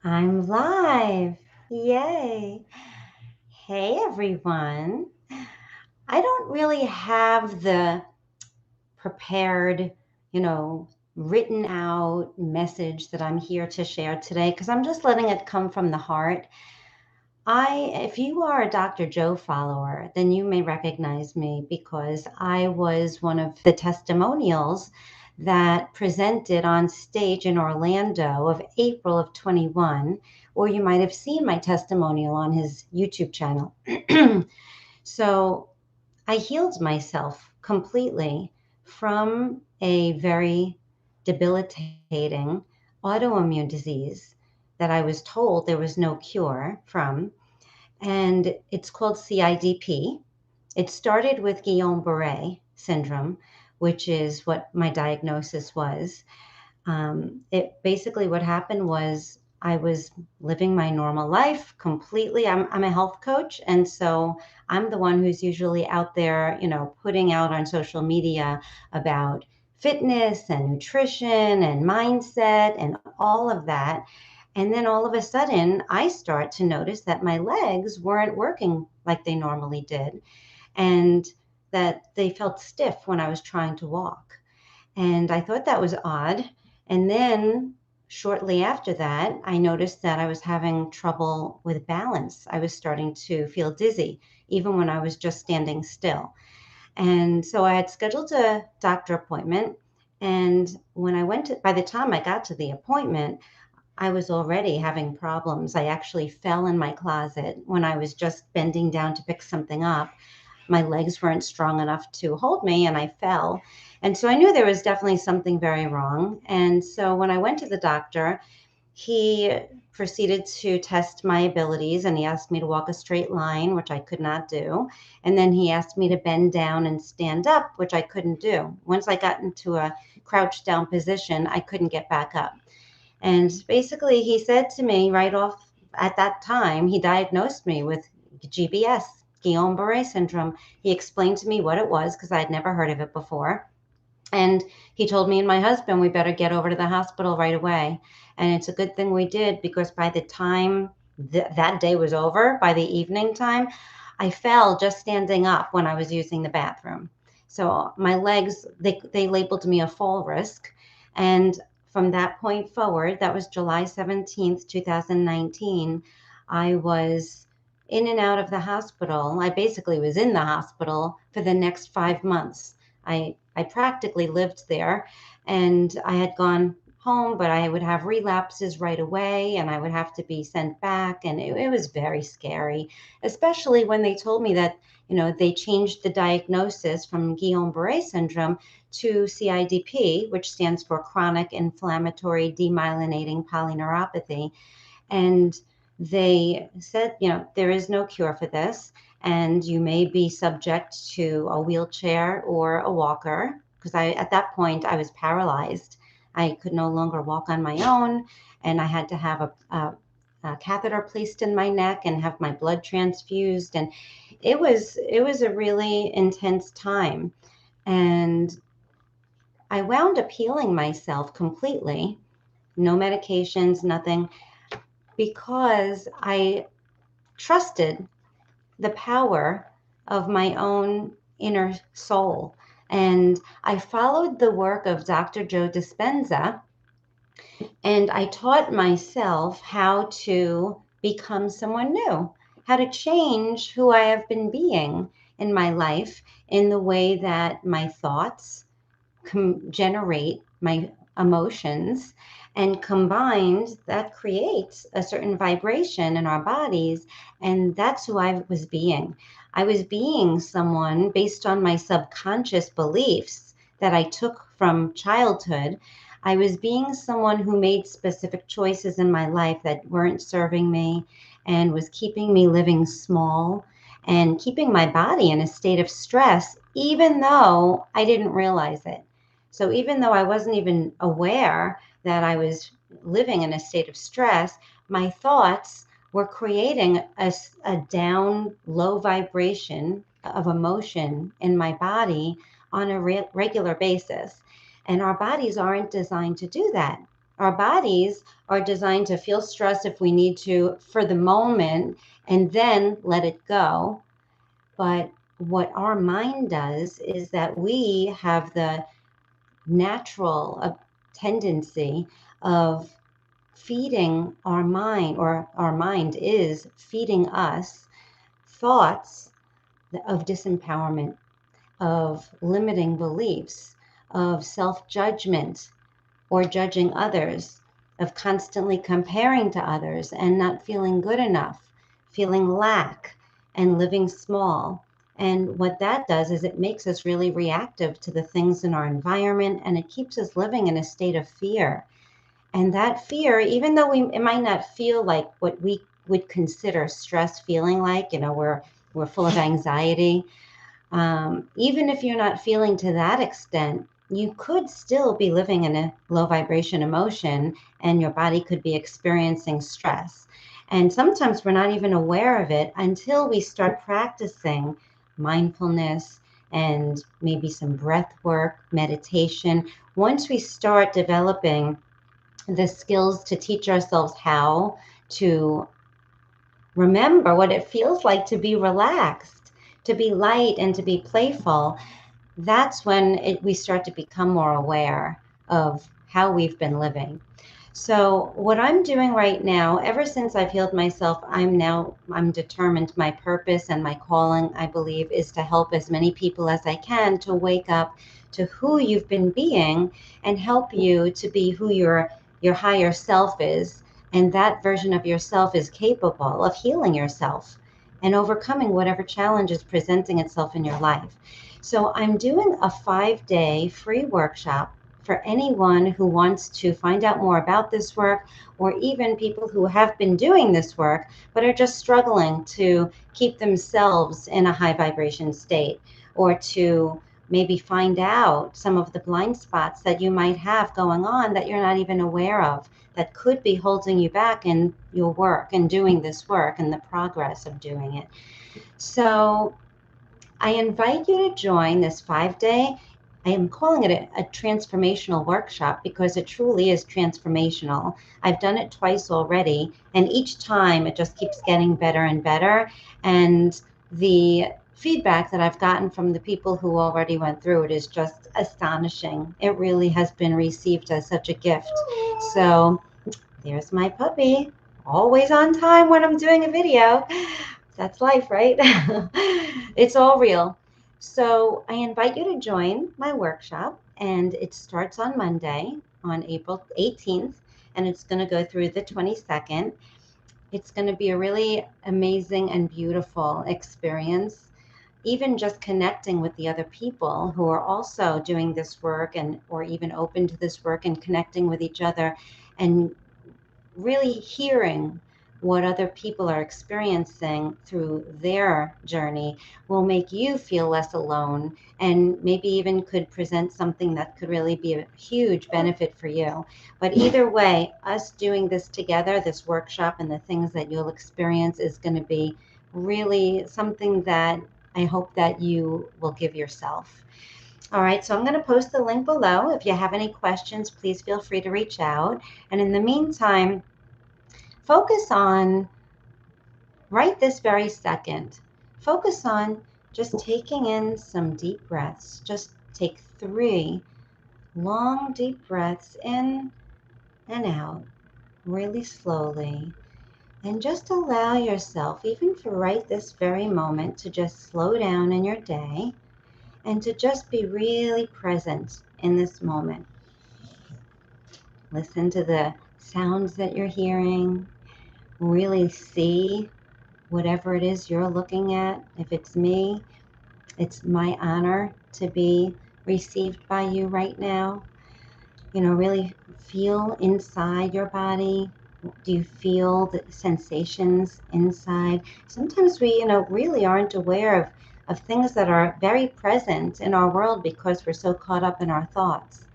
I'm live. Yay. Hey, everyone. I don't really have the prepared, you know, written out message that I'm here to share today because I'm just letting it come from the heart. If you are a Dr. Joe follower, then you may recognize me because I was one of the testimonials that presented on stage in Orlando of April of 21, or you might have seen my testimonial on his YouTube channel. So I healed myself completely from a very debilitating autoimmune disease that I was told there was no cure from, and it's called CIDP. It started with Guillain-Barré syndrome, which is what my diagnosis was. It basically what happened was I was living my normal life completely. I'm a health coach, and so I'm the one who's usually out there, putting out on social media about fitness and nutrition and mindset and all of that. And then all of a sudden, I start to notice that my legs weren't working like they normally did, and that they felt stiff when I was trying to walk. And I thought that was odd. And then shortly after that, I noticed that I was having trouble with balance. I was starting to feel dizzy, even when I was just standing still. And so I had scheduled a doctor appointment. And when I went to, by the time I got to the appointment, I was already having problems. I actually fell in my closet when I was just bending down to pick something up. My legs weren't strong enough to hold me and I fell. And so I knew there was definitely something very wrong. And so when I went to the doctor, he proceeded to test my abilities and he asked me to walk a straight line, which I could not do. And then he asked me to bend down and stand up, which I couldn't do. Once I got into a crouched down position, I couldn't get back up. And basically, he said to me right off at that time, he diagnosed me with GBS, Guillain Barre syndrome. He explained to me what it was because I had never heard of it before. And he told me and my husband we better get over to the hospital right away. And it's a good thing we did because by the time that day was over, by the evening time, I fell just standing up when I was using the bathroom. So my legs, they labeled me a fall risk. And from that point forward, that was July 17th, 2019, I was in and out of the hospital. I basically was in the hospital for the next 5 months. I practically lived there, and I had gone home, but I would have relapses right away and I would have to be sent back. And it was very scary, especially when they told me that, they changed the diagnosis from Guillain-Barré syndrome to CIDP, which stands for chronic inflammatory demyelinating polyneuropathy. And they said, there is no cure for this, and you may be subject to a wheelchair or a walker. Because at that point, I was paralyzed. I could no longer walk on my own, and I had to have a catheter placed in my neck and have my blood transfused. And it was a really intense time. And I wound up healing myself completely, no medications, nothing, because I trusted the power of my own inner soul. And I followed the work of Dr. Joe Dispenza, and I taught myself how to become someone new, how to change who I have been being in my life in the way that my thoughts generate my emotions, and combined that creates a certain vibration in our bodies. And that's who I was being. I was being someone based on my subconscious beliefs that I took from childhood. I was being someone who made specific choices in my life that weren't serving me and was keeping me living small and keeping my body in a state of stress, even though I didn't realize it. So even though I wasn't even aware that I was living in a state of stress, my thoughts were creating a down, low vibration of emotion in my body on a regular basis. And our bodies aren't designed to do that. Our bodies are designed to feel stress if we need to for the moment and then let it go. But what our mind does is that we have the natural tendency of feeding our mind, or our mind is feeding us thoughts of disempowerment, of limiting beliefs, of self-judgment or judging others, of constantly comparing to others and not feeling good enough, feeling lack, and living small. And what that does is it makes us really reactive to the things in our environment, and it keeps us living in a state of fear. And that fear, even though it might not feel like what we would consider stress feeling like, we're full of anxiety, even if you're not feeling to that extent, you could still be living in a low vibration emotion, and your body could be experiencing stress. And sometimes we're not even aware of it until we start practicing mindfulness and maybe some breath work, meditation. Once we start developing the skills to teach ourselves how to remember what it feels like to be relaxed, to be light, and to be playful, that's when we start to become more aware of how we've been living. So what I'm doing right now, ever since I've healed myself, I'm determined. My purpose and my calling, I believe, is to help as many people as I can to wake up to who you've been being and help you to be who your higher self is. And that version of yourself is capable of healing yourself and overcoming whatever challenge is presenting itself in your life. So I'm doing a 5-day free workshop for anyone who wants to find out more about this work, or even people who have been doing this work but are just struggling to keep themselves in a high vibration state, or to maybe find out some of the blind spots that you might have going on that you're not even aware of, that could be holding you back in your work and doing this work and the progress of doing it. So I invite you to join this 5-day. I am calling it a transformational workshop because it truly is transformational. I've done it twice already, and each time it just keeps getting better and better. And the feedback that I've gotten from the people who already went through it is just astonishing. It really has been received as such a gift. So there's my puppy, always on time when I'm doing a video. That's life, right? It's all real. So I invite you to join my workshop, and it starts on Monday, on April 18th, and it's going to go through the 22nd. It's going to be a really amazing and beautiful experience. Even just connecting with the other people who are also doing this work, and or even open to this work, and connecting with each other and really hearing what other people are experiencing through their journey will make you feel less alone, and maybe even could present something that could really be a huge benefit for you. But either way, us doing this together, this workshop, and the things that you'll experience is going to be really something that I hope that you will give yourself. All right, so I'm going to post the link below. If you have any questions, please feel free to reach out. And in the meantime, focus on, right this very second, focus on just taking in some deep breaths. Just take 3 long, deep breaths in and out, really slowly. And just allow yourself, even for right this very moment, to just slow down in your day and to just be really present in this moment. Listen to the sounds that you're hearing. Really see whatever it is you're looking at. If it's me, it's my honor to be received by you right now. Really feel inside your body. Do you feel the sensations inside? Sometimes we, really aren't aware of things that are very present in our world because we're so caught up in our thoughts.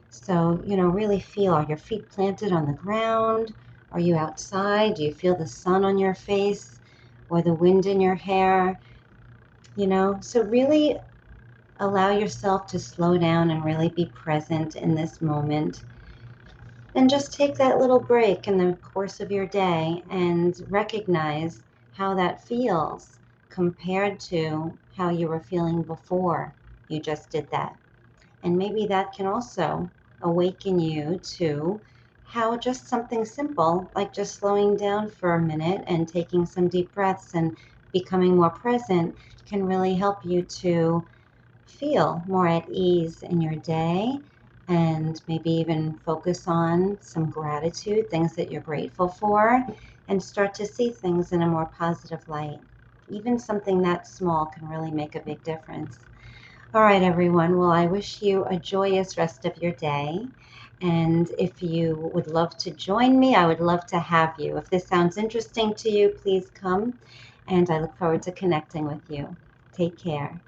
So, really feel, are your feet planted on the ground? Are you outside? Do you feel the sun on your face or the wind in your hair? So really allow yourself to slow down and really be present in this moment. And just take that little break in the course of your day and recognize how that feels compared to how you were feeling before you just did that. And maybe that can also awaken you to how just something simple, like just slowing down for a minute and taking some deep breaths and becoming more present, can really help you to feel more at ease in your day and maybe even focus on some gratitude, things that you're grateful for, and start to see things in a more positive light. Even something that small can really make a big difference. All right, everyone. Well, I wish you a joyous rest of your day. And if you would love to join me, I would love to have you. If this sounds interesting to you, please come. And I look forward to connecting with you. Take care.